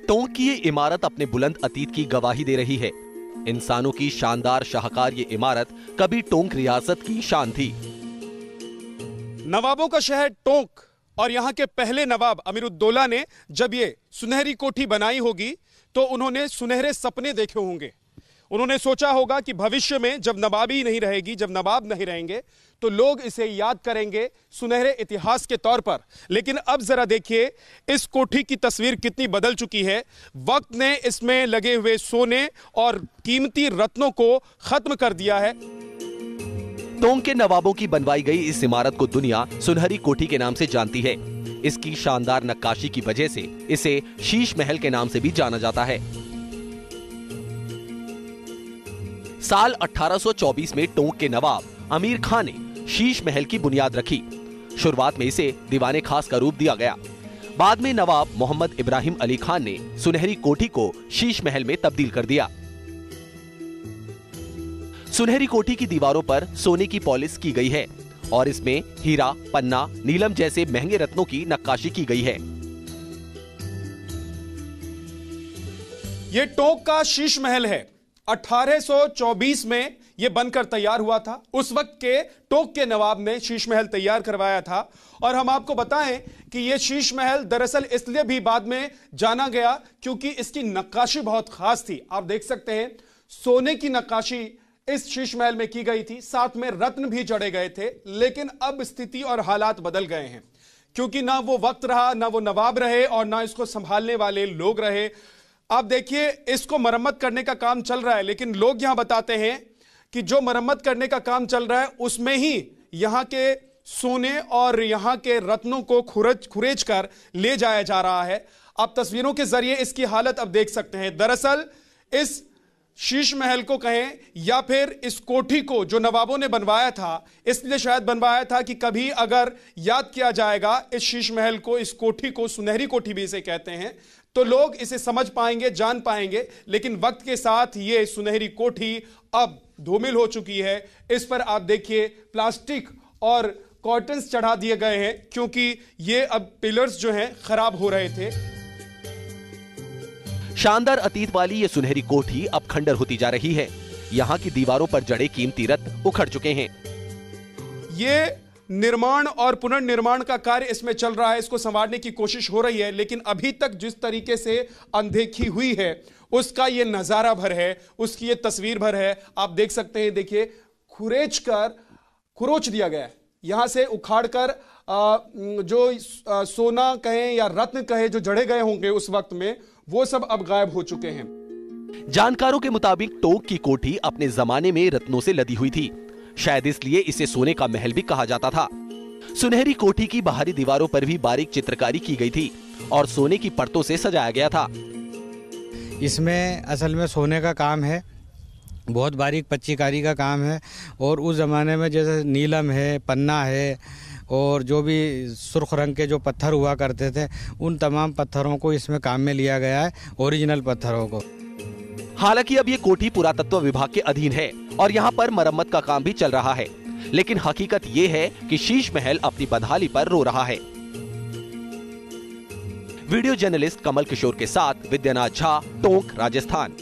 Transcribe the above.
टोंक की ये इमारत अपने बुलंद अतीत की गवाही दे रही है। इंसानों की शानदार शाहकार ये इमारत कभी टोंक रियासत की शान थी। नवाबों का शहर टोंक और यहाँ के पहले नवाब अमीरुद्दौला ने जब ये सुनहरी कोठी बनाई होगी तो उन्होंने सुनहरे सपने देखे होंगे। उन्होंने सोचा होगा कि भविष्य में जब नवाबी नहीं रहेगी, जब नवाब नहीं रहेंगे तो लोग इसे याद करेंगे सुनहरे इतिहास के तौर पर। लेकिन अब जरा देखिए इस कोठी की तस्वीर कितनी बदल चुकी है। वक्त ने इसमें लगे हुए सोने और कीमती रत्नों को खत्म कर दिया है। टोंक के नवाबों की बनवाई गई इस इमारत को दुनिया सुनहरी कोठी के नाम से जानती है। इसकी शानदार नक्काशी की वजह से इसे शीश महल के नाम से भी जाना जाता है। साल 1824 में टोंक के नवाब अमीर खान ने शीश महल की बुनियाद रखी। शुरुआत में इसे दीवाने खास का रूप दिया गया। बाद में नवाब मोहम्मद इब्राहिम अली खान ने सुनहरी कोठी को शीश महल में तब्दील कर दिया। सुनहरी कोठी की दीवारों पर सोने की पॉलिश की गई है और इसमें हीरा, पन्ना, नीलम जैसे महंगे रत्नों की नक्काशी की गई है। ये टोंक का शीश महल है। 1824 में यह बनकर तैयार हुआ था। उस वक्त के टोंक के नवाब ने शीश महल तैयार करवाया था। और हम आपको बताएं कि यह शीश महल दरअसल इसलिए भी बाद में जाना गया क्योंकि इसकी नक्काशी बहुत खास थी। आप देख सकते हैं सोने की नक्काशी इस शीश महल में की गई थी, साथ में रत्न भी जड़े गए थे। लेकिन अब स्थिति और हालात बदल गए हैं क्योंकि ना वो वक्त रहा, ना वो नवाब रहे और ना इसको संभालने वाले लोग रहे। आप देखिए इसको मरम्मत करने का काम चल रहा है, लेकिन लोग यहां बताते हैं कि जो मरम्मत करने का काम चल रहा है उसमें ही यहां के सोने और यहां के रत्नों को खुरेच कर ले जाया जा रहा है। आप तस्वीरों के जरिए इसकी हालत अब देख सकते हैं। दरअसल इस शीश महल को कहें या फिर इस कोठी को जो नवाबों ने बनवाया था, इसलिए शायद बनवाया था कि कभी अगर याद किया जाएगा इस शीश महल को, इस कोठी को सुनहरी कोठी भी इसे कहते हैं, तो लोग इसे समझ पाएंगे, जान पाएंगे। लेकिन वक्त के साथ ये सुनहरी कोठी अब धूमिल हो चुकी है। इस पर आप देखिए प्लास्टिक और कॉटन्स चढ़ा दिए गए हैं क्योंकि ये अब पिलर्स जो हैं खराब हो रहे थे। शानदार अतीत वाली ये सुनहरी कोठी अब खंडर होती जा रही है। यहाँ की दीवारों पर जड़े कीमती रत्न उखड़ चुके हैं। ये निर्माण और पुनर्निर्माण का कार्य इसमें चल रहा है, इसको संवारने की कोशिश हो रही है। लेकिन अभी तक जिस तरीके से अनदेखी हुई है उसका ये नजारा भर है, उसकी ये तस्वीर भर है। आप देख सकते हैं, देखिए खुरोच दिया गया है। यहां से उखाड़कर जो सोना कहें या रत्न कहें जो जड़े गए होंगे उस वक्त में, वो सब अब गायब हो चुके हैं। जानकारों के मुताबिक टोंक की कोठी अपने जमाने में रत्नों से लदी हुई थी। शायद इसलिए इसे सोने का महल भी कहा जाता था। सुनहरी कोठी की बाहरी दीवारों पर भी बारीक चित्रकारी की गई थी और सोने की परतों से सजाया गया था। इसमें असल में सोने का काम है, बहुत बारीक पच्चीकारी का काम है। और उस जमाने में जैसे नीलम है, पन्ना है और जो भी सुर्ख रंग के जो पत्थर हुआ करते थे, उन तमाम पत्थरों को इसमें काम में लिया गया है, ओरिजिनल पत्थरों को। हालांकि अब ये कोठी पुरातत्व विभाग के अधीन है और यहाँ पर मरम्मत का काम भी चल रहा है। लेकिन हकीकत ये है कि शीश महल अपनी बदहाली पर रो रहा है। वीडियो जर्नलिस्ट कमल किशोर के साथ विद्यानाथ झा, टोंक, राजस्थान।